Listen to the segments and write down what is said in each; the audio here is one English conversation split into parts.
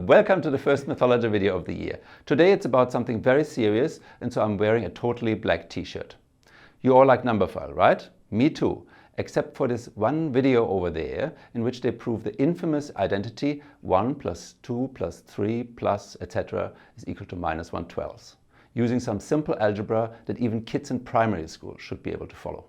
Welcome to the first mythology video of the year. Today it's about something very serious, and so I'm wearing a totally black t-shirt. You all like Numberphile, right? Me too, except for this one video over there in which they prove the infamous identity 1 plus 2 plus 3 plus etc. is equal to minus 1/12, using some simple algebra that even kids in primary school should be able to follow.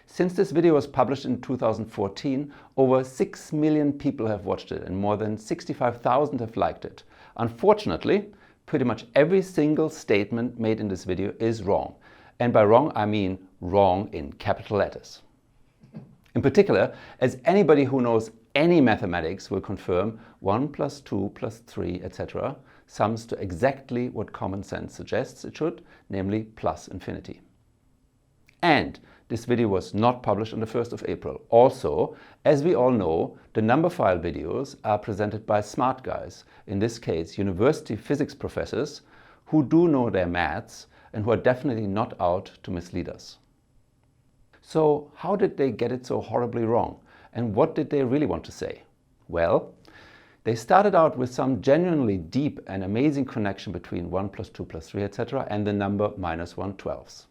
Since this video was published in 2014, over 6 million people have watched it and more than 65,000 have liked it. Unfortunately, pretty much every single statement made in this video is wrong. And by wrong, I mean wrong in capital letters. In particular, as anybody who knows any mathematics will confirm, 1 plus 2 plus 3, etc. sums to exactly what common sense suggests it should, namely plus infinity. And this video was not published on the 1st of April. Also, as we all know, the Numberphile videos are presented by smart guys, in this case university physics professors, who do know their maths and who are definitely not out to mislead us. So how did they get it so horribly wrong? And what did they really want to say? Well, they started out with some genuinely deep and amazing connection between 1 plus 2 plus 3, etc. and the number minus 1/12.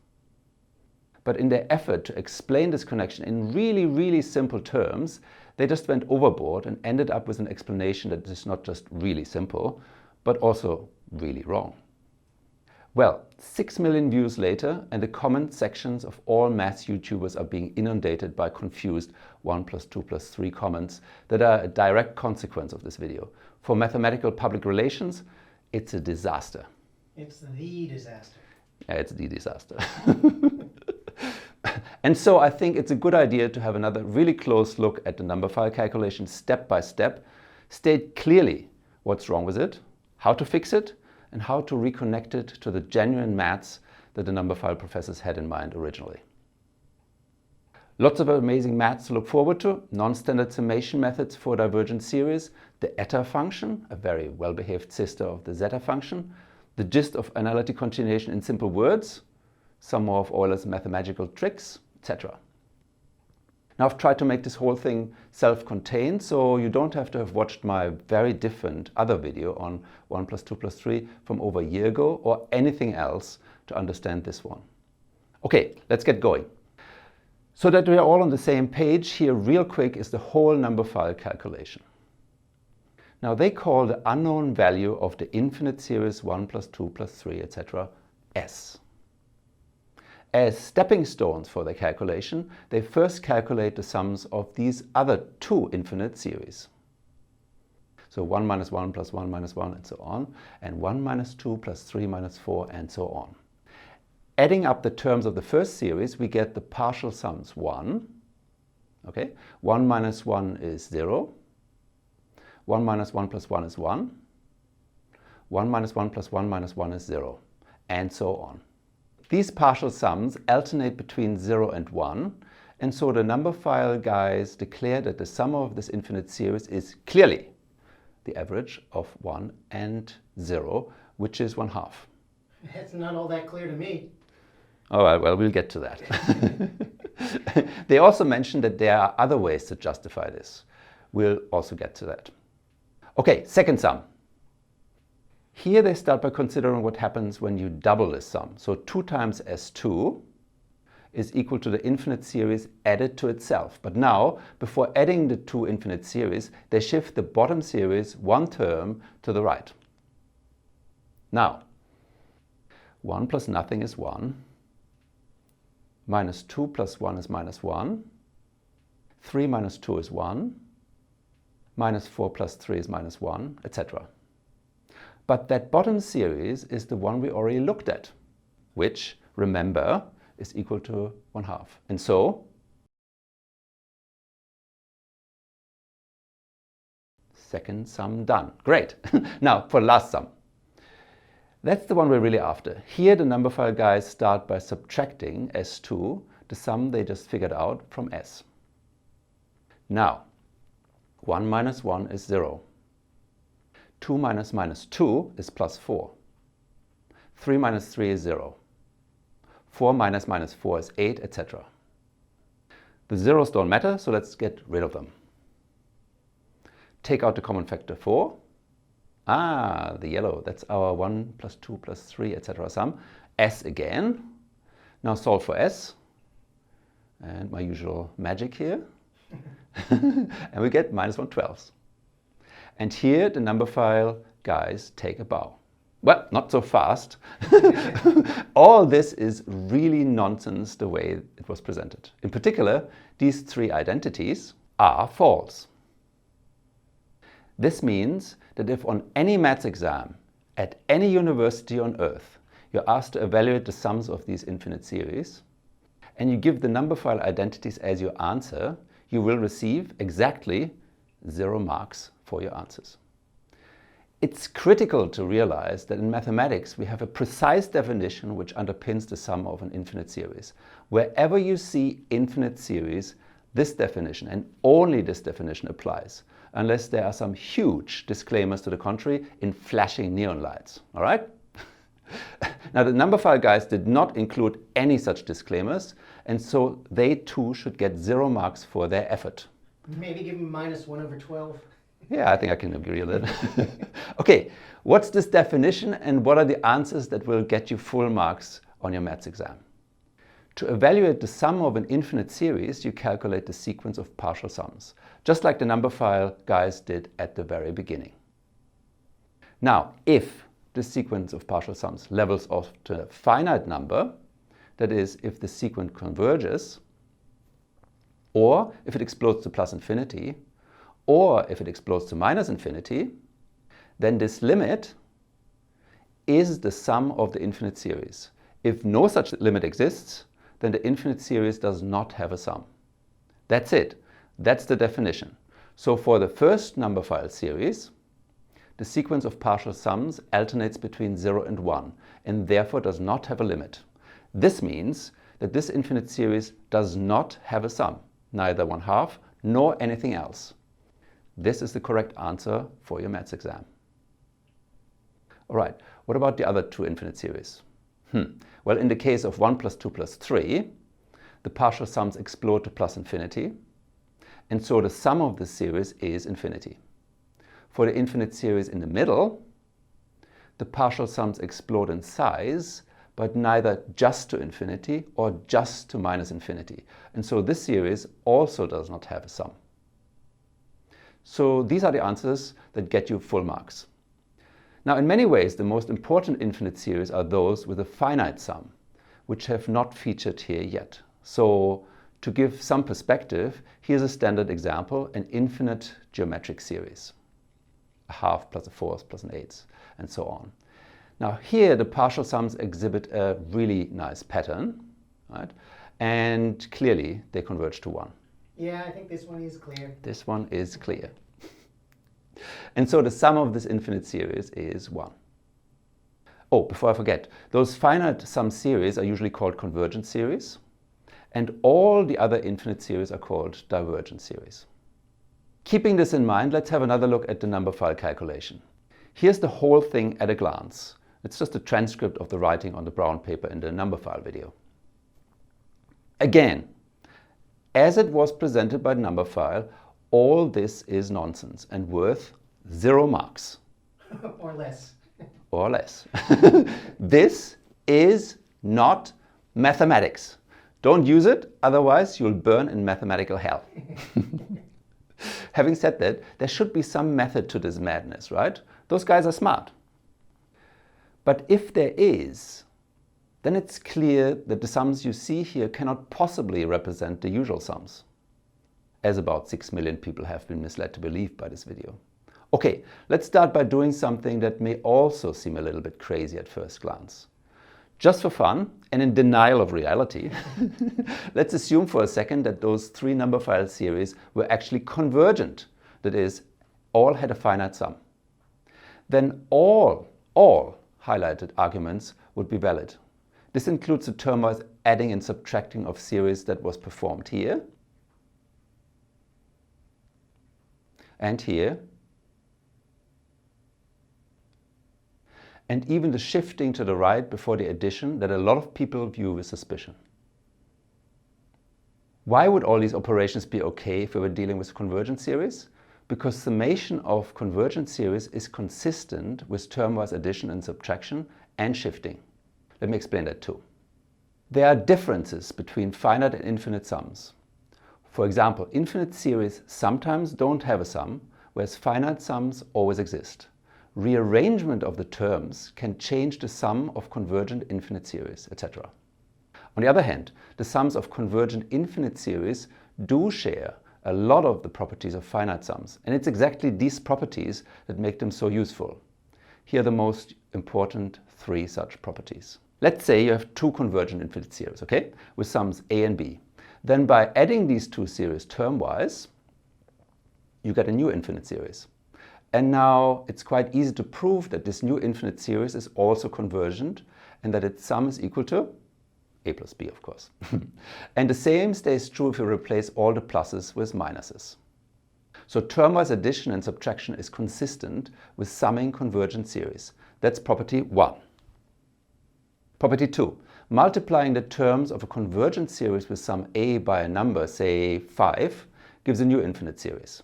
But in their effort to explain this connection in really simple terms, they just went overboard and ended up with an explanation that is not just really simple, but also really wrong. Well, 6 million views later, and the comment sections of all maths YouTubers are being inundated by confused 1 plus 2 plus 3 comments that are a direct consequence of this video. For mathematical public relations, it's a disaster. It's the disaster. Yeah, it's the disaster. And so I think it's a good idea to have another really close look at the Numberphile calculation step by step, state clearly what's wrong with it, how to fix it, and how to reconnect it to the genuine maths that the Numberphile professors had in mind originally. Lots of amazing maths to look forward to: non-standard summation methods for divergent series, the eta function, a very well-behaved sister of the zeta function, the gist of analytic continuation in simple words, some more of Euler's mathematical tricks, etc. Now I've tried to make this whole thing self-contained, so you don't have to have watched my very different other video on 1 plus 2 plus 3 from over a year ago or anything else to understand this one. Okay, let's get going. So that we are all on the same page, here real quick is the whole Numberphile calculation. Now they call the unknown value of the infinite series 1 plus 2 plus 3, etc. S. As stepping stones for their calculation, they first calculate the sums of these other two infinite series. So 1 minus 1 plus 1 minus 1 and so on, and 1 minus 2 plus 3 minus 4 and so on. Adding up the terms of the first series, we get the partial sums 1. Okay, 1 minus 1 is 0. 1 minus 1 plus 1 is 1. 1 minus 1 plus 1 minus 1 is 0, and so on. These partial sums alternate between 0 and 1, and so the Numberphile guys declare that the sum of this infinite series is clearly the average of 1 and 0, which is 1/2. That's not all that clear to me. All right, well, we'll get to that. They also mention that there are other ways to justify this. We'll also get to that. Okay, second sum. Here they start by considering what happens when you double this sum. So 2 times S2 is equal to the infinite series added to itself. But now, before adding the two infinite series, they shift the bottom series one term to the right. Now, 1 plus nothing is 1. Minus 2 plus 1 is minus 1. 3 minus 2 is 1. Minus 4 plus 3 is minus 1, etc. But that bottom series is the one we already looked at, which, remember, is equal to 1/2. And so, second sum done. Great. Now for the last sum. That's the one we're really after. Here the Numberphile guys start by subtracting S2, the sum they just figured out, from S. Now, 1 minus 1 is 0. 2 minus minus 2 is plus 4. 3 minus 3 is 0. 4 minus minus 4 is 8, etc. The zeros don't matter, so let's get rid of them. take out the common factor 4. Ah, the yellow, that's our 1 plus 2 plus 3, etc. sum. S again. Now solve for S. And my usual magic here. And we get minus 1/12. And here the Numberphile guys take a bow. Well, not so fast. All this is really nonsense the way it was presented. In particular, these three identities are false. This means that if on any maths exam at any university on Earth you're asked to evaluate the sums of these infinite series and you give the Numberphile identities as your answer, you will receive exactly 0 marks for your answers. It's critical to realize that in mathematics we have a precise definition which underpins the sum of an infinite series. Wherever you see infinite series, this definition and only this definition applies, unless there are some huge disclaimers to the contrary in flashing neon lights. All right? Now the Numberphile guys did not include any such disclaimers, and so they too should get 0 marks for their effort. Maybe give them minus 1/12. Yeah, I think I can agree with that. Okay, what's this definition and what are the answers that will get you full marks on your maths exam? To evaluate the sum of an infinite series, you calculate the sequence of partial sums, just like the Numberphile guys did at the very beginning. Now, if the sequence of partial sums levels off to a finite number, that is, if the sequence converges, or if it explodes to plus infinity, or if it explodes to minus infinity, then this limit is the sum of the infinite series. If no such limit exists, then the infinite series does not have a sum. That's it. That's the definition. So for the first Numberphile series, the sequence of partial sums alternates between 0 and 1 and therefore does not have a limit. This means that this infinite series does not have a sum, neither 1/2 nor anything else. This is the correct answer for your maths exam. All right, what about the other two infinite series? Well, in the case of 1 plus 2 plus 3, the partial sums explode to plus infinity, and so the sum of this series is infinity. For the infinite series in the middle, the partial sums explode in size, but neither just to infinity or just to minus infinity. And so this series also does not have a sum. So these are the answers that get you full marks. Now, in many ways, the most important infinite series are those with a finite sum, which have not featured here yet. So to give some perspective, here's a standard example, an infinite geometric series. A half plus a fourth plus an eighth, and so on. Now here the partial sums exhibit a really nice pattern, right? And clearly they converge to 1. Yeah, I think this one is clear. This one is clear. And so the sum of this infinite series is 1. Oh, before I forget, those finite sum series are usually called convergent series, and all the other infinite series are called divergent series. Keeping this in mind, let's have another look at the Numberphile calculation. Here's the whole thing at a glance. It's just a transcript of the writing on the brown paper in the Numberphile video. Again, as it was presented by Numberphile, all this is nonsense and worth 0 marks. Or less. Or less. This is not mathematics. Don't use it, otherwise you'll burn in mathematical hell. Having said that, there should be some method to this madness, right? Those guys are smart. But if there is, then it's clear that the sums you see here cannot possibly represent the usual sums, as about 6 million people have been misled to believe by this video. Okay, let's start by doing something that may also seem a little bit crazy at first glance. Just for fun, and in denial of reality, let's assume for a second that those 3 Numberphile series were actually convergent. That is, all had a finite sum. Then all highlighted arguments would be valid. This includes the termwise adding and subtracting of series that was performed here, and here, and even the shifting to the right before the addition that a lot of people view with suspicion. Why would all these operations be okay if we were dealing with convergent series? Because summation of convergent series is consistent with termwise addition and subtraction and shifting. Let me explain that too. There are differences between finite and infinite sums. For example, infinite series sometimes don't have a sum, whereas finite sums always exist. Rearrangement of the terms can change the sum of convergent infinite series, etc. On the other hand, the sums of convergent infinite series do share a lot of the properties of finite sums, and it's exactly these properties that make them so useful. Here are the most important three such properties. Let's say you have two convergent infinite series, okay, with sums a and b. Then by adding these two series termwise, you get a new infinite series. And now it's quite easy to prove that this new infinite series is also convergent and that its sum is equal to a plus b, of course. And the same stays true if you replace all the pluses with minuses. So termwise addition and subtraction is consistent with summing convergent series. That's property 1. Property 2. Multiplying the terms of a convergent series with sum a by a number, say 5, gives a new infinite series.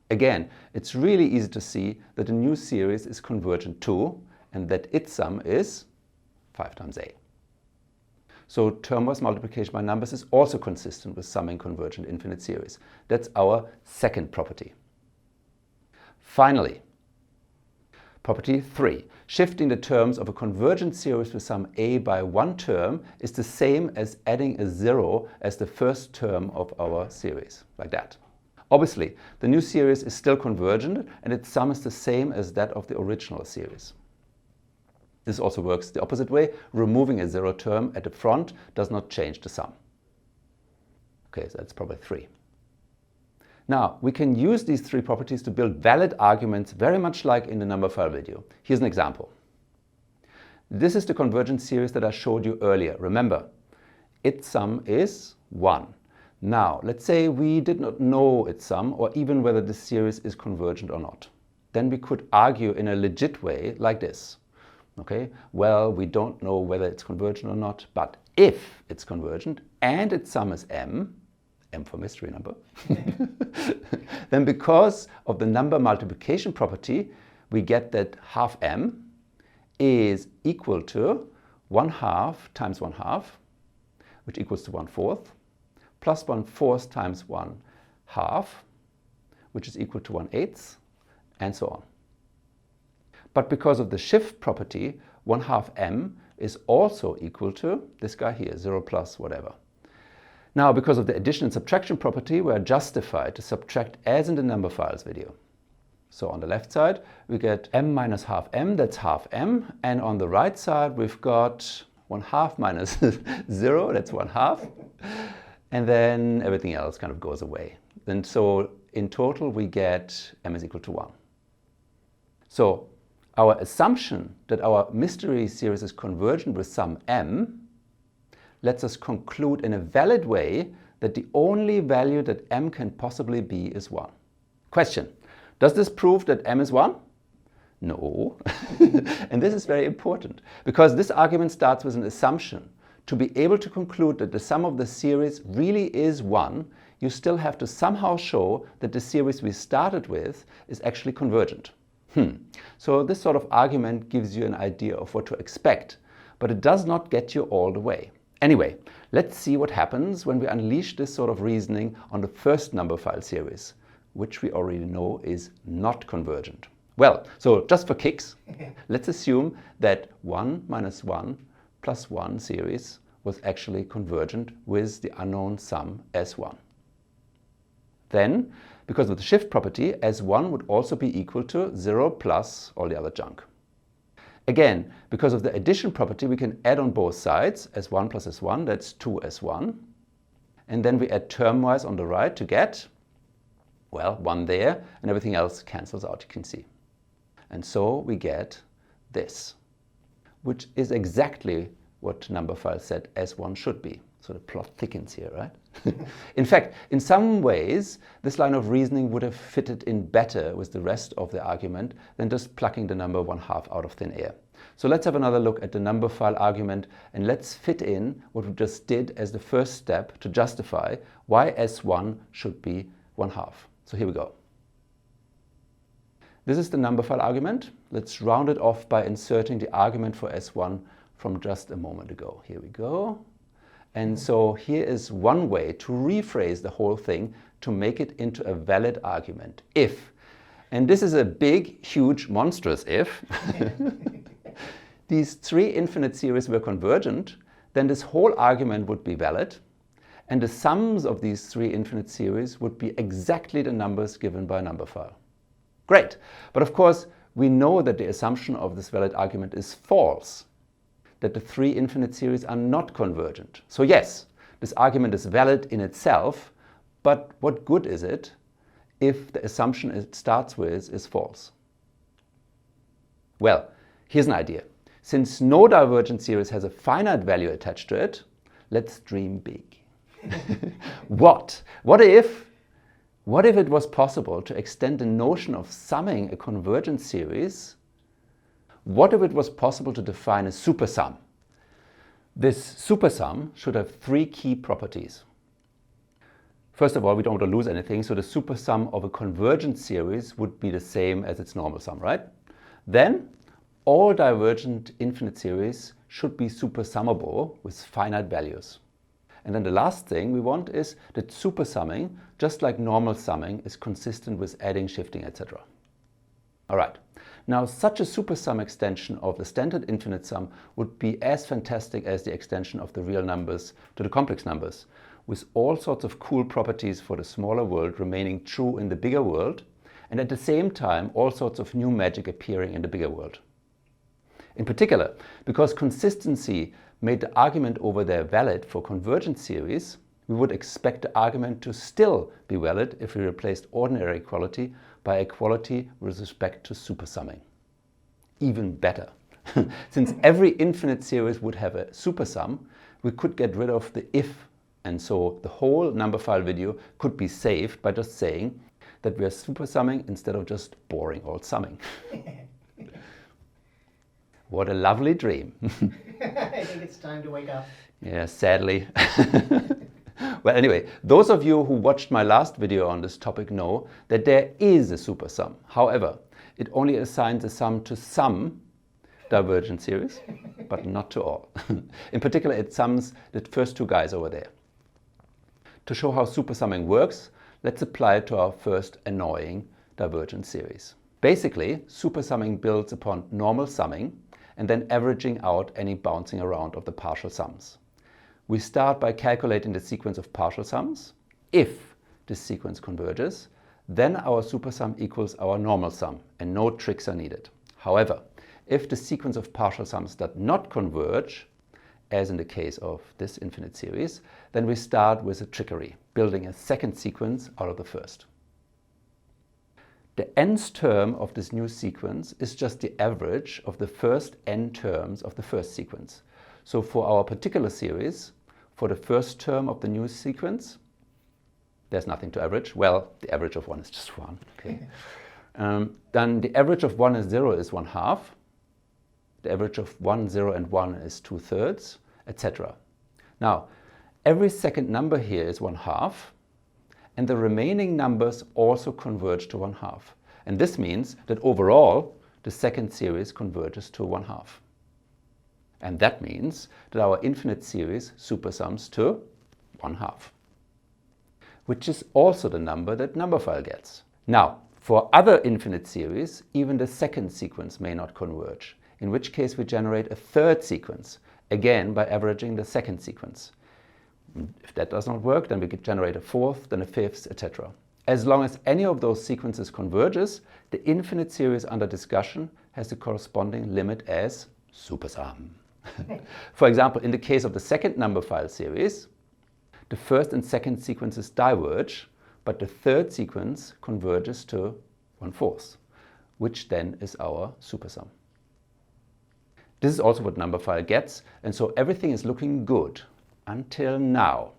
Again, it's really easy to see that a new series is convergent too, and that its sum is 5 times a. So termwise multiplication by numbers is also consistent with summing convergent infinite series. That's our second property. Finally, property 3. Shifting the terms of a convergent series with sum a by one term is the same as adding a 0 as the first term of our series, like that. Obviously, the new series is still convergent and its sum is the same as that of the original series. This also works the opposite way. Removing a 0 term at the front does not change the sum. Okay, so that's property 3. Now, we can use these three properties to build valid arguments very much like in the Numberphile video. Here's an example. This is the convergent series that I showed you earlier. Remember, its sum is 1. Now, let's say we did not know its sum or even whether this series is convergent or not. Then we could argue in a legit way like this. Okay, well, we don't know whether it's convergent or not, but if it's convergent and its sum is m for mystery number, then because of the number multiplication property, we get that half m is equal to 1/2 times 1/2, which equals to 1/4, plus 1/4 times 1/2, which is equal to 1/8, and so on. But because of the shift property, 1/2 m is also equal to this guy here, 0 plus whatever. Now, because of the addition and subtraction property, we are justified to subtract as in the Numberphiles video. So on the left side, we get m minus half m, that's half m. And on the right side, we've got 1/2 minus 0, that's 1/2. And then everything else kind of goes away. And so in total, we get m is equal to 1. So our assumption that our mystery series is convergent with sum m lets us conclude in a valid way that the only value that m can possibly be is 1. Question: does this prove that m is 1? No. And this is very important because this argument starts with an assumption. To be able to conclude that the sum of the series really is 1, you still have to somehow show that the series we started with is actually convergent. So this sort of argument gives you an idea of what to expect, but it does not get you all the way. Anyway, let's see what happens when we unleash this sort of reasoning on the first Numberphile series, which we already know is not convergent. Well, so just for kicks, let's assume that 1 minus 1 plus 1 series was actually convergent with the unknown sum S1. Then, because of the shift property, S1 would also be equal to 0 plus all the other junk. Again, because of the addition property, we can add on both sides. S1 plus S1, that's 2S1. And then we add termwise on the right to get, well, 1 there, and everything else cancels out, you can see. And so we get this, which is exactly what Numberphile said S1 should be. So the plot thickens here, right? In fact, in some ways, this line of reasoning would have fitted in better with the rest of the argument than just plucking the number 1/2 out of thin air. So let's have another look at the Numberphile argument and let's fit in what we just did as the first step to justify why S1 should be 1/2. So here we go. This is the Numberphile argument. Let's round it off by inserting the argument for S1 from just a moment ago. Here we go. And so here is one way to rephrase the whole thing to make it into a valid argument. If, and this is a big, huge, monstrous if, these three infinite series were convergent, then this whole argument would be valid, and the sums of these three infinite series would be exactly the numbers given by Numberphile. Great, but of course we know that the assumption of this valid argument is false, that the three infinite series are not convergent. So yes, this argument is valid in itself, but what good is it if the assumption it starts with is false? Well, here's an idea. Since no divergent series has a finite value attached to it, let's dream big. What if it was possible to extend the notion of summing a convergent series? What if it was possible to define a supersum? This supersum should have three key properties. First of all, we don't want to lose anything, so the supersum of a convergent series would be the same as its normal sum, right? Then all divergent infinite series should be supersummable with finite values. And then the last thing we want is that supersumming, just like normal summing, is consistent with adding, shifting, etc. All right. Now, such a supersum extension of the standard infinite sum would be as fantastic as the extension of the real numbers to the complex numbers, with all sorts of cool properties for the smaller world remaining true in the bigger world, and at the same time all sorts of new magic appearing in the bigger world. In particular, because consistency made the argument over there valid for convergent series, we would expect the argument to still be valid if we replaced ordinary equality by equality with respect to supersumming. Even better. Since every infinite series would have a supersum, we could get rid of the if, and so the whole Numberphile video could be saved by just saying that we are supersumming instead of just boring old summing. What a lovely dream. I think it's time to wake up. Yeah, sadly. Well, anyway, those of you who watched my last video on this topic know that there is a supersum. However, it only assigns a sum to some divergent series, but not to all. In particular, it sums the first two guys over there. To show how supersumming works, let's apply it to our first annoying divergent series. Basically, supersumming builds upon normal summing and then averaging out any bouncing around of the partial sums. We start by calculating the sequence of partial sums. If this sequence converges, then our supersum equals our normal sum and no tricks are needed. However, if the sequence of partial sums does not converge, as in the case of this infinite series, then we start with a trickery, building a second sequence out of the first. The nth term of this new sequence is just the average of the first n terms of the first sequence. So for our particular series, for the first term of the new sequence, there's nothing to average. Well, the average of 1 is just 1. Okay. Then the average of 1 and 0 is 1/2. The average of 1, 0 and 1 is 2/3, etc. Now, every second number here is 1/2. And the remaining numbers also converge to 1/2. And this means that overall, the second series converges to 1/2. And that means that our infinite series supersums to 1/2, which is also the number that Numberphile gets. Now, for other infinite series, even the second sequence may not converge, in which case we generate a third sequence, again by averaging the second sequence. If that does not work, then we could generate a fourth, then a fifth, etc. As long as any of those sequences converges, the infinite series under discussion has the corresponding limit as supersum. For example, in the case of the second Numberphile series, the first and second sequences diverge, but the third sequence converges to 1/4, which then is our supersum. This is also what Numberphile gets, and so everything is looking good. Until now.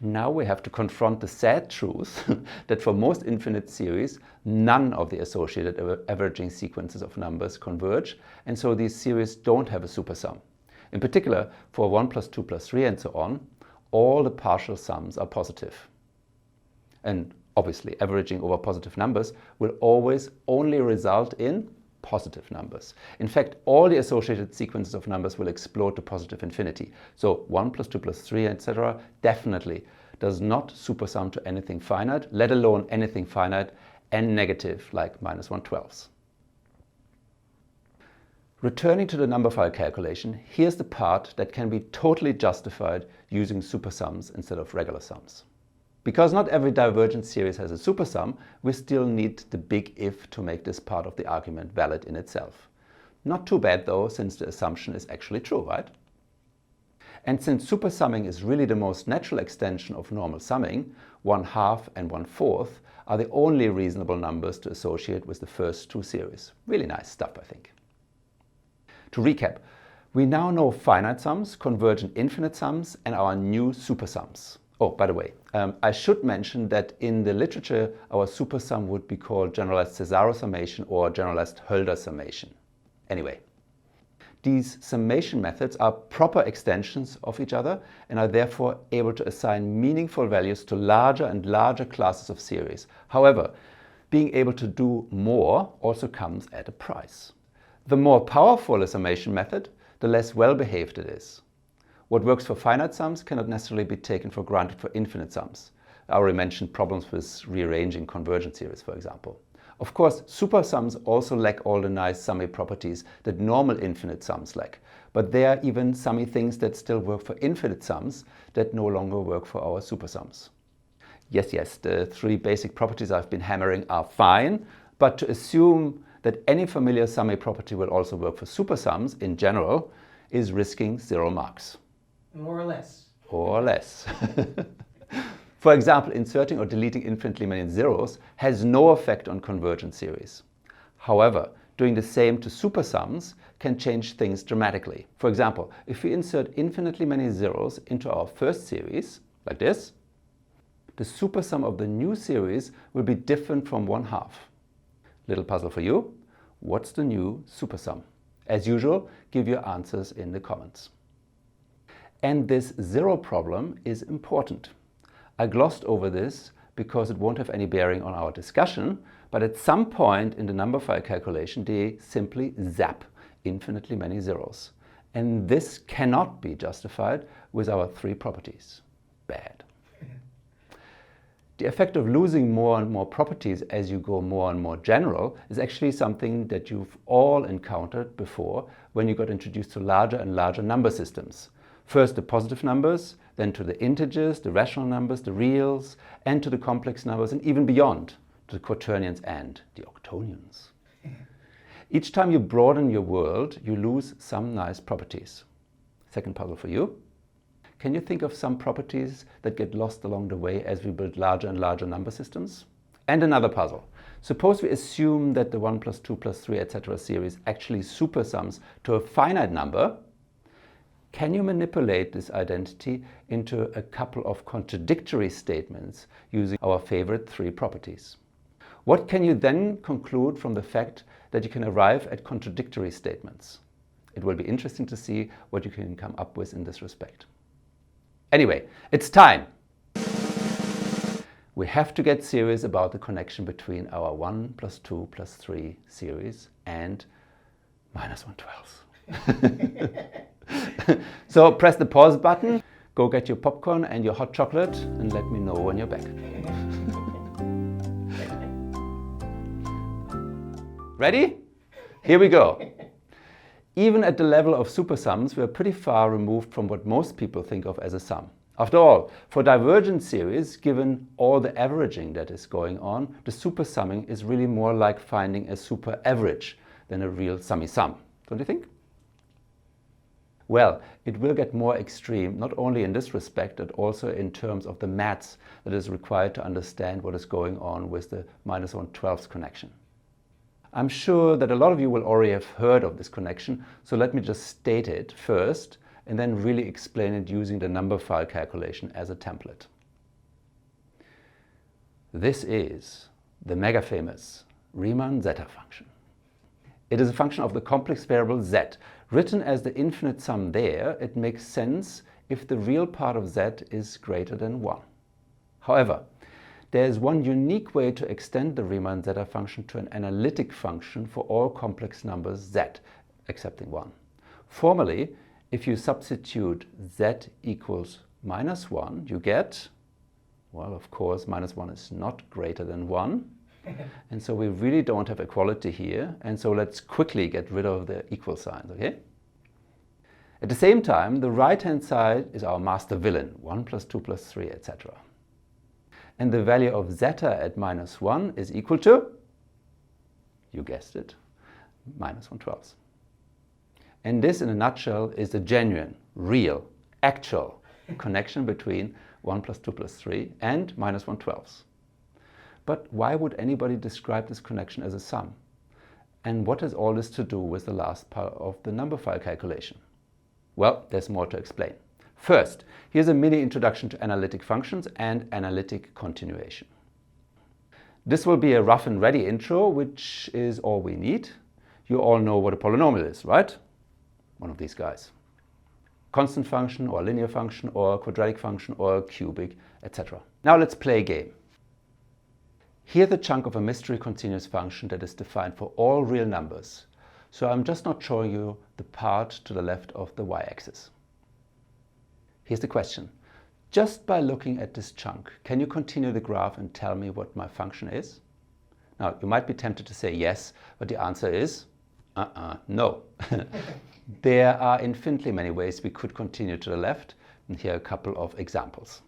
Now we have to confront the sad truth that for most infinite series, none of the associated averaging sequences of numbers converge, and so these series don't have a supersum. In particular, for 1 + 2 + 3 and so on, all the partial sums are positive. And obviously averaging over positive numbers, will always only result in positive numbers. In fact, all the associated sequences of numbers will explode to positive infinity. So 1 plus 2 plus 3, etc. definitely does not supersum to anything finite, let alone anything finite and negative like minus 1/12. Returning to the Numberphile calculation, here's the part that can be totally justified using supersums instead of regular sums. Because not every divergent series has a supersum, we still need the big if to make this part of the argument valid in itself. Not too bad though, since the assumption is actually true, right? And since supersumming is really the most natural extension of normal summing, 1/2 and 1/4 are the only reasonable numbers to associate with the first two series. Really nice stuff, I think. To recap, we now know finite sums, convergent infinite sums, and our new supersums. Oh, by the way, I should mention that in the literature, our supersum would be called generalized Cesaro summation or generalized Hölder summation. Anyway, these summation methods are proper extensions of each other and are therefore able to assign meaningful values to larger and larger classes of series. However, being able to do more also comes at a price. The more powerful a summation method, the less well-behaved it is. What works for finite sums cannot necessarily be taken for granted for infinite sums. I already mentioned problems with rearranging convergent series, for example. Of course, supersums also lack all the nice summy properties that normal infinite sums lack. But there are even summy things that still work for infinite sums that no longer work for our supersums. Yes, the three basic properties I've been hammering are fine, but to assume that any familiar summy property will also work for supersums in general is risking 0 marks. More or less. Or less. For example, inserting or deleting infinitely many zeros has no effect on convergent series. However, doing the same to supersums can change things dramatically. For example, if we insert infinitely many zeros into our first series, like this, the supersum of the new series will be different from 1/2. Little puzzle for you. What's the new supersum? As usual, give your answers in the comments. And this zero problem is important. I glossed over this because it won't have any bearing on our discussion, but at some point in the Numberphile calculation, they simply zap infinitely many zeros. And this cannot be justified with our three properties. Bad. The effect of losing more and more properties as you go more and more general is actually something that you've all encountered before when you got introduced to larger and larger number systems. First the positive numbers, then to the integers, the rational numbers, the reals, and to the complex numbers, and even beyond, to the quaternions and the octonions. Each time you broaden your world, you lose some nice properties. Second puzzle for you. Can you think of some properties that get lost along the way as we build larger and larger number systems? And another puzzle. Suppose we assume that the 1 plus 2 plus 3, etc. series actually supersums to a finite number. Can you manipulate this identity into a couple of contradictory statements using our favorite three properties? What can you then conclude from the fact that you can arrive at contradictory statements? It will be interesting to see what you can come up with in this respect. Anyway, it's time! We have to get serious about the connection between our 1 plus 2 plus 3 series and minus 1/12. So press the pause button, go get your popcorn and your hot chocolate and let me know when you're back. Ready? Here we go. Even at the level of supersums, we are pretty far removed from what most people think of as a sum. After all, for divergent series, given all the averaging that is going on, the supersumming is really more like finding a super average than a real summy sum. Don't you think? Well, it will get more extreme, not only in this respect, but also in terms of the maths that is required to understand what is going on with the minus 1/12 connection. I'm sure that a lot of you will already have heard of this connection, so let me just state it first and then really explain it using the Numberphile calculation as a template. This is the mega famous Riemann zeta function. It is a function of the complex variable z. Written as the infinite sum there, it makes sense if the real part of z is greater than 1. However, There is one unique way to extend the Riemann zeta function to an analytic function for all complex numbers z, excepting 1. Formally, if you substitute z equals -1, you get, well, of course, -1 is not greater than 1. And so we really don't have equality here. And so let's quickly get rid of the equal signs, okay? At the same time, the right-hand side is our master villain, 1 plus 2 plus 3, etc. And the value of zeta at -1 is equal to, you guessed it, -1/12. And this, in a nutshell, is the genuine, real, actual connection between 1 plus 2 plus 3 and -1/12. But why would anybody describe this connection as a sum? And what has all this to do with the last part of the Numberphile calculation? Well, there's more to explain. First, here's a mini introduction to analytic functions and analytic continuation. This will be a rough and ready intro, which is all we need. You all know what a polynomial is, right? One of these guys. Constant function or linear function or quadratic function or cubic, etc. Now let's play a game. Here's the chunk of a mystery continuous function that is defined for all real numbers. So I'm just not showing you the part to the left of the y-axis. Here's the question. Just by looking at this chunk, can you continue the graph and tell me what my function is? Now, you might be tempted to say yes, but the answer is no. There are infinitely many ways we could continue to the left, and here are a couple of examples.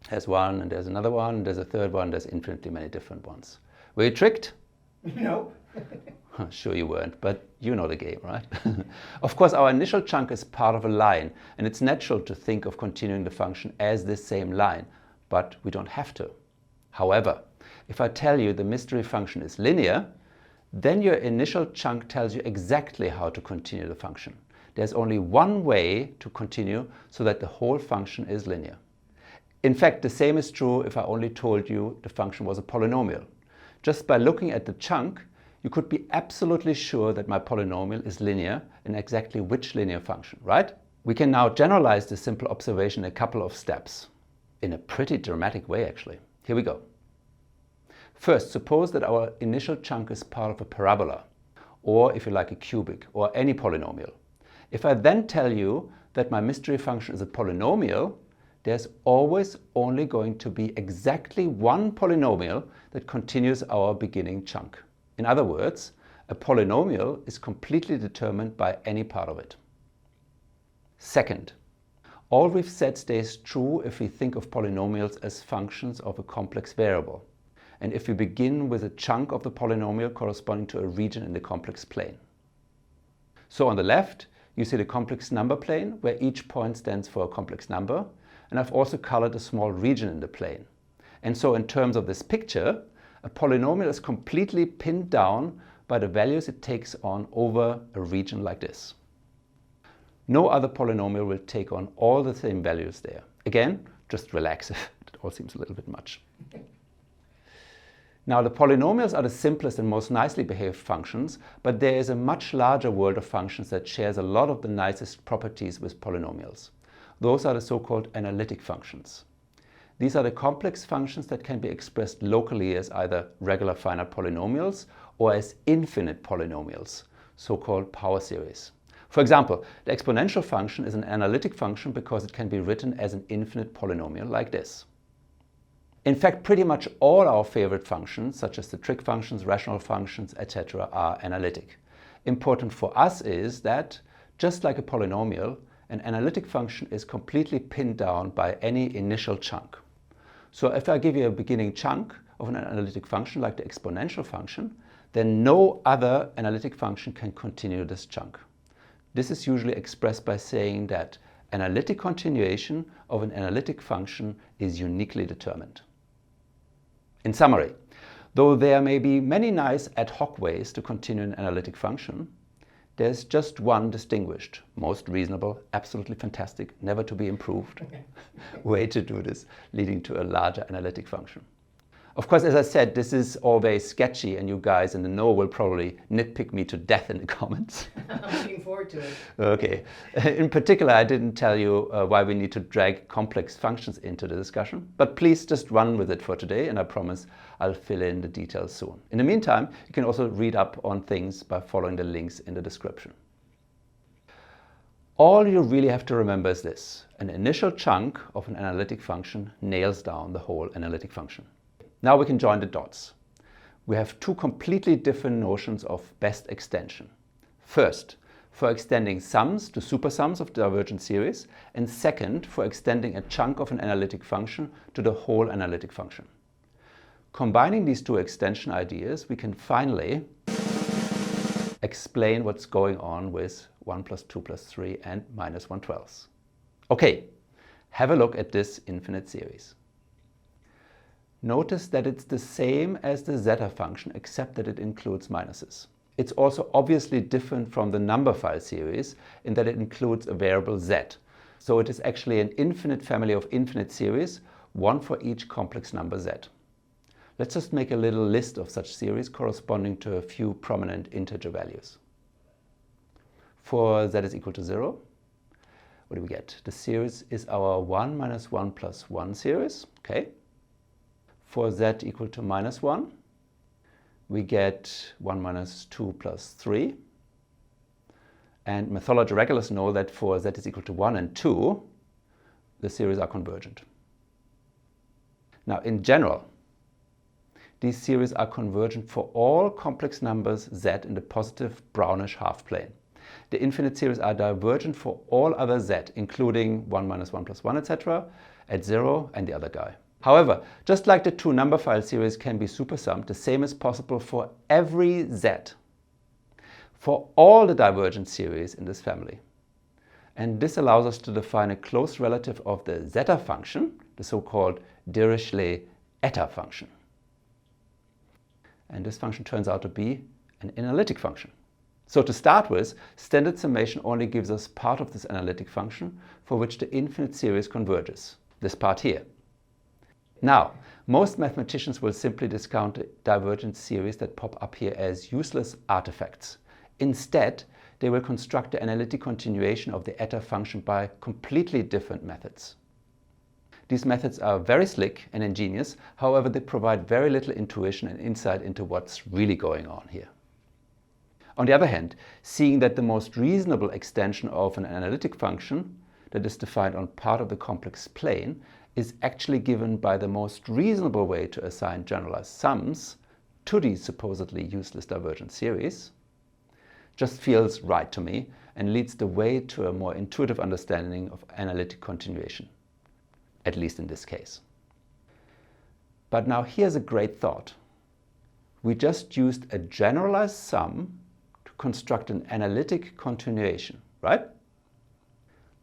There's one, and there's another one, and there's a third one, there's infinitely many different ones. Were you tricked? No. Sure you weren't, but you know the game, right? Of course, our initial chunk is part of a line, and it's natural to think of continuing the function as this same line, but we don't have to. However, if I tell you the mystery function is linear, then your initial chunk tells you exactly how to continue the function. There's only one way to continue so that the whole function is linear. In fact, the same is true if I only told you the function was a polynomial. Just by looking at the chunk, you could be absolutely sure that my polynomial is linear in exactly which linear function, right? We can now generalize this simple observation in a couple of steps. In a pretty dramatic way, actually. Here we go. First, suppose that our initial chunk is part of a parabola, or if you like, a cubic, or any polynomial. If I then tell you that my mystery function is a polynomial, there's always only going to be exactly one polynomial that continues our beginning chunk. In other words, a polynomial is completely determined by any part of it. Second, all we've said stays true if we think of polynomials as functions of a complex variable, and if we begin with a chunk of the polynomial corresponding to a region in the complex plane. So on the left, you see the complex number plane, where each point stands for a complex number, and I've also colored a small region in the plane. And so in terms of this picture, a polynomial is completely pinned down by the values it takes on over a region like this. No other polynomial will take on all the same values there. Again, just relax if it all seems a little bit much. Now, the polynomials are the simplest and most nicely behaved functions, but there is a much larger world of functions that shares a lot of the nicest properties with polynomials. Those are the so-called analytic functions. These are the complex functions that can be expressed locally as either regular finite polynomials or as infinite polynomials, so-called power series. For example, the exponential function is an analytic function because it can be written as an infinite polynomial like this. In fact, pretty much all our favorite functions, such as the trig functions, rational functions, etc., are analytic. Important for us is that, just like a polynomial, an analytic function is completely pinned down by any initial chunk. So if I give you a beginning chunk of an analytic function like the exponential function, then no other analytic function can continue this chunk. This is usually expressed by saying that analytic continuation of an analytic function is uniquely determined. In summary, though there may be many nice ad hoc ways to continue an analytic function, there's just one distinguished, most reasonable, absolutely fantastic, never to be improved way to do this, leading to a larger analytic function. Of course, as I said, this is all very sketchy and you guys in the know will probably nitpick me to death in the comments. I'm looking forward to it. Okay. In particular, I didn't tell you why we need to drag complex functions into the discussion, but please just run with it for today and I promise I'll fill in the details soon. In the meantime, you can also read up on things by following the links in the description. All you really have to remember is this: an initial chunk of an analytic function nails down the whole analytic function. Now we can join the dots. We have two completely different notions of best extension. First, for extending sums to supersums of divergent series, and second, for extending a chunk of an analytic function to the whole analytic function. Combining these two extension ideas, we can finally explain what's going on with 1 plus 2 plus 3 and minus 1/12. Okay, have a look at this infinite series. Notice that it's the same as the zeta function except that it includes minuses. It's also obviously different from the Numberphile series in that it includes a variable z. So it is actually an infinite family of infinite series, one for each complex number z. Let's just make a little list of such series corresponding to a few prominent integer values. For z is equal to 0, what do we get? The series is our 1 minus 1 plus 1 series. Okay. For z equal to minus 1, we get 1 minus 2 plus 3. And mathology regulars know that for z is equal to 1 and 2, the series are convergent. Now, in general, these series are convergent for all complex numbers z in the positive brownish half plane. The infinite series are divergent for all other z, including 1 minus 1 plus 1, etc., at 0 and the other guy. However, just like the two Numberphile series can be supersummed, the same is possible for every z, for all the divergent series in this family. And this allows us to define a close relative of the zeta function, the so-called Dirichlet eta function. And this function turns out to be an analytic function. So to start with, standard summation only gives us part of this analytic function for which the infinite series converges, this part here. Now, most mathematicians will simply discount the divergent series that pop up here as useless artifacts. Instead, they will construct the analytic continuation of the eta function by completely different methods. These methods are very slick and ingenious, however they provide very little intuition and insight into what's really going on here. On the other hand, seeing that the most reasonable extension of an analytic function that is defined on part of the complex plane is actually given by the most reasonable way to assign generalized sums to these supposedly useless divergent series, just feels right to me and leads the way to a more intuitive understanding of analytic continuation, at least in this case. But now here's a great thought. We just used a generalized sum to construct an analytic continuation, right?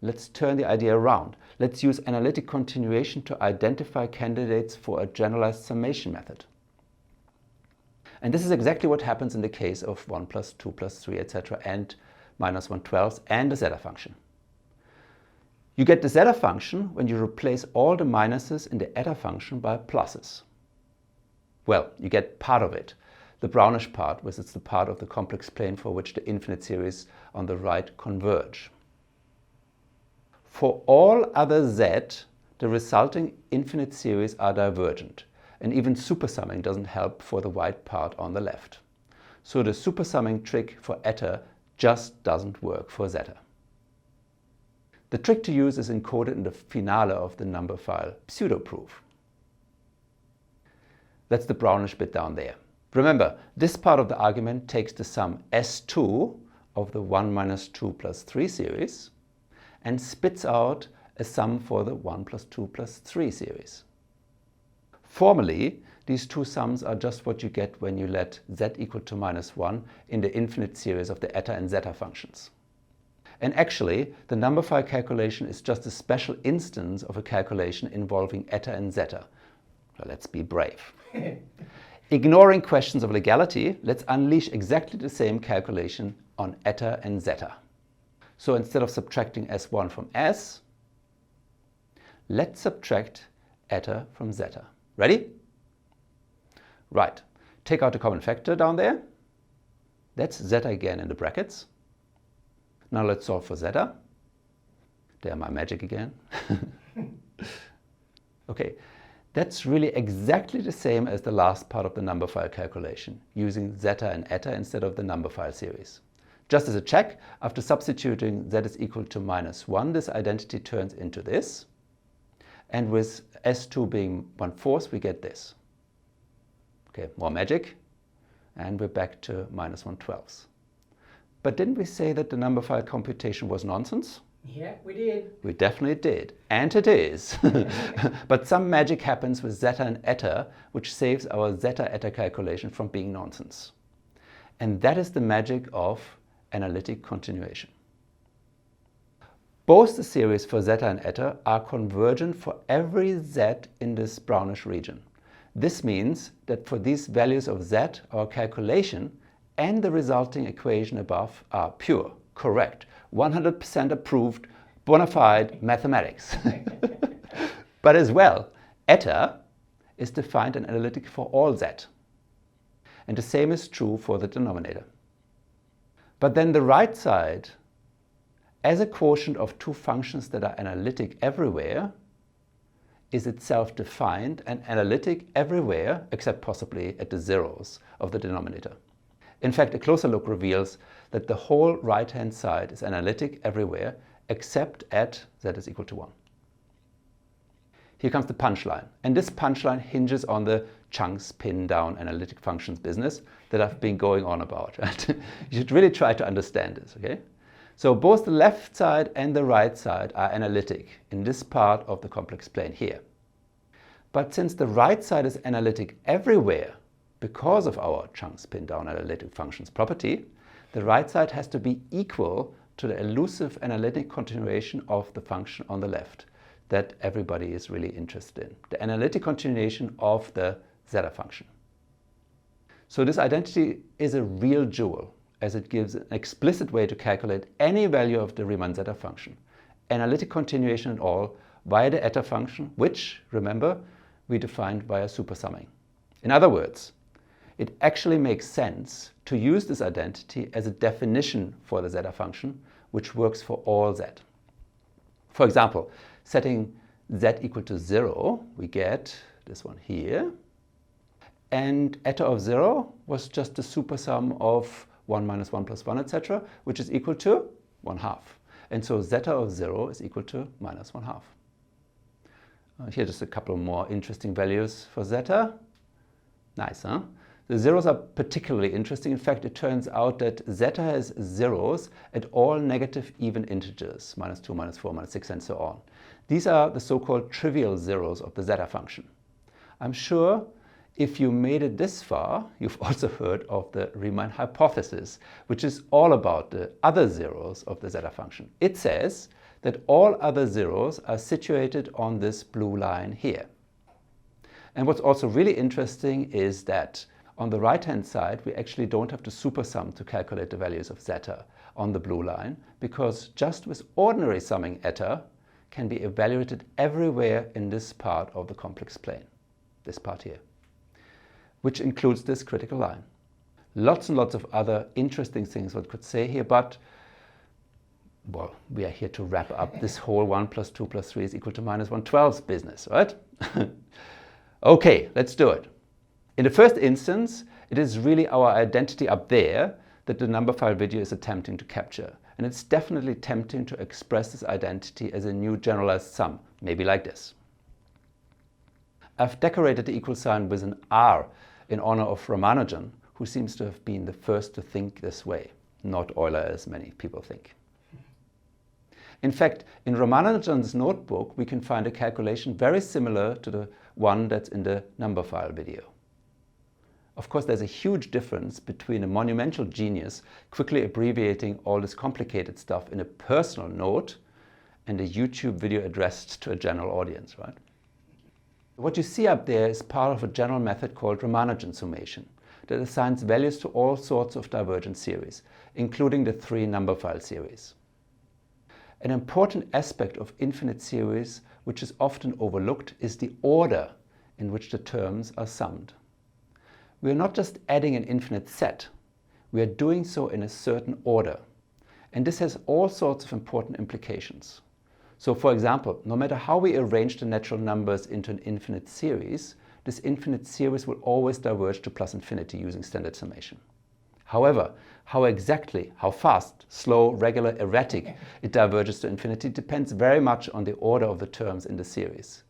Let's turn the idea around. Let's use analytic continuation to identify candidates for a generalized summation method. And this is exactly what happens in the case of 1 plus 2 plus 3, etc. and minus 1/12 and the zeta function. You get the zeta function when you replace all the minuses in the eta function by pluses. Well, you get part of it, the brownish part, which is the part of the complex plane for which the infinite series on the right converge. For all other z, the resulting infinite series are divergent, and even supersumming doesn't help for the white part on the left. So the supersumming trick for eta just doesn't work for zeta. The trick to use is encoded in the finale of the Numberphile pseudo-proof. That's the brownish bit down there. Remember, this part of the argument takes the sum S2 of the 1 minus 2 plus 3 series and spits out a sum for the 1 plus 2 plus 3 series. Formally, these two sums are just what you get when you let z equal to minus 1 in the infinite series of the eta and zeta functions. And actually, the Numberphile calculation is just a special instance of a calculation involving eta and zeta. Well, let's be brave. Ignoring questions of legality, let's unleash exactly the same calculation on eta and zeta. So instead of subtracting S1 from S, let's subtract eta from zeta. Ready? Right, take out the common factor down there. That's zeta again in the brackets. Now let's solve for zeta. There my magic again. Okay, that's really exactly the same as the last part of the Numberphile calculation, using zeta and eta instead of the Numberphile series. Just as a check, after substituting z is equal to -1, this identity turns into this. And with S2 being 1/4, we get this. Okay, more magic. And we're back to -1/12. But didn't we say that the Numberphile computation was nonsense? Yeah, we did. We definitely did. And it is. But some magic happens with zeta and eta, which saves our zeta-eta calculation from being nonsense. And that is the magic of analytic continuation. Both the series for zeta and eta are convergent for every z in this brownish region. This means that for these values of z, our calculation and the resulting equation above are pure, correct, 100% approved, bona fide mathematics. But as well, eta is defined and analytic for all z. And the same is true for the denominator. But then the right side, as a quotient of two functions that are analytic everywhere, is itself defined and analytic everywhere except possibly at the zeros of the denominator. In fact, a closer look reveals that the whole right-hand side is analytic everywhere except at z is equal to 1. Here comes the punchline, and this punchline hinges on the chunks pin down analytic functions business that I've been going on about. You should really try to understand this, okay? So both the left side and the right side are analytic in this part of the complex plane here. But since the right side is analytic everywhere because of our chunks pin down analytic functions property, the right side has to be equal to the elusive analytic continuation of the function on the left that everybody is really interested in, the analytic continuation of the zeta function. So this identity is a real jewel, as it gives an explicit way to calculate any value of the Riemann zeta function, analytic continuation and all, via the eta function, which, remember, we defined via supersumming. In other words, it actually makes sense to use this identity as a definition for the zeta function, which works for all z. For example, setting z equal to 0, we get this one here. And eta of 0 was just the supersum of 1 minus 1 plus 1, etc., which is equal to 1/2. And so zeta of 0 is equal to -1/2. Here just a couple more interesting values for zeta. Nice, huh? The zeros are particularly interesting. In fact, it turns out that zeta has zeros at all negative even integers, -2, -4, -6, and so on. These are the so-called trivial zeros of the zeta function. I'm sure if you made it this far, you've also heard of the Riemann hypothesis, which is all about the other zeros of the zeta function. It says that all other zeros are situated on this blue line here. And what's also really interesting is that on the right-hand side, we actually don't have to supersum to calculate the values of zeta on the blue line, because just with ordinary summing eta can be evaluated everywhere in this part of the complex plane, this part here, which includes this critical line. Lots and lots of other interesting things one could say here, but well, we are here to wrap up this whole 1 plus 2 plus 3 is equal to -1/12 business, right? Okay, let's do it. In the first instance, it is really our identity up there that the Numberphile video is attempting to capture. And it's definitely tempting to express this identity as a new generalized sum, maybe like this. I've decorated the equal sign with an R in honor of Ramanujan, who seems to have been the first to think this way, not Euler as many people think. In fact, in Ramanujan's notebook, we can find a calculation very similar to the one that's in the Numberphile video. Of course, there's a huge difference between a monumental genius quickly abbreviating all this complicated stuff in a personal note and a YouTube video addressed to a general audience, right? What you see up there is part of a general method called Ramanujan summation that assigns values to all sorts of divergent series, including the 3 Numberphile series. An important aspect of infinite series, which is often overlooked, is the order in which the terms are summed. we are not just adding an infinite set, we are doing so in a certain order. And this has all sorts of important implications. So for example, no matter how we arrange the natural numbers into an infinite series, this infinite series will always diverge to plus infinity using standard summation. However, how exactly, how fast, slow, regular, erratic it diverges to infinity depends very much on the order of the terms in the series.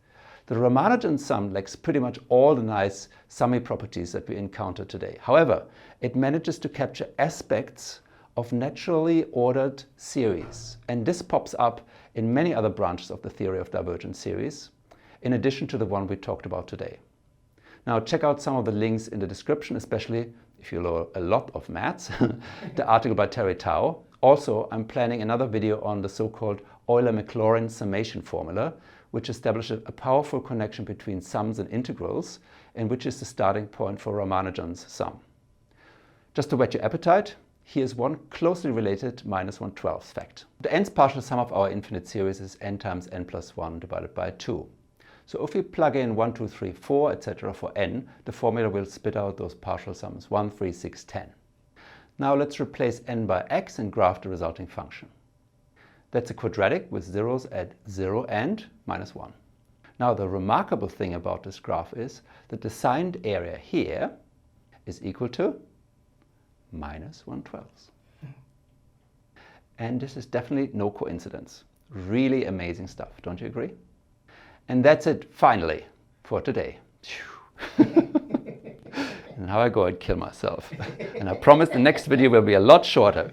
The Ramanujan sum lacks pretty much all the nice summy properties that we encounter today. However, it manages to capture aspects of naturally ordered series. And this pops up in many other branches of the theory of divergent series, in addition to the one we talked about today. Now check out some of the links in the description, especially if you know a lot of maths, the article by Terry Tao. Also, I'm planning another video on the so-called Euler-Maclaurin summation formula, which establishes a powerful connection between sums and integrals, and which is the starting point for Ramanujan's sum. Just to whet your appetite, here's one closely related -1/12 fact. The nth partial sum of our infinite series is n times n plus 1 divided by 2. So if we plug in 1, 2, 3, 4, etc. for n, the formula will spit out those partial sums 1, 3, 6, 10. Now let's replace n by x and graph the resulting function. That's a quadratic with zeros at 0 and -1. Now the remarkable thing about this graph is that the signed area here is equal to -1/12. And this is definitely no coincidence. Really amazing stuff, don't you agree? And that's it, finally, for today. And now I go and kill myself. And I promise the next video will be a lot shorter.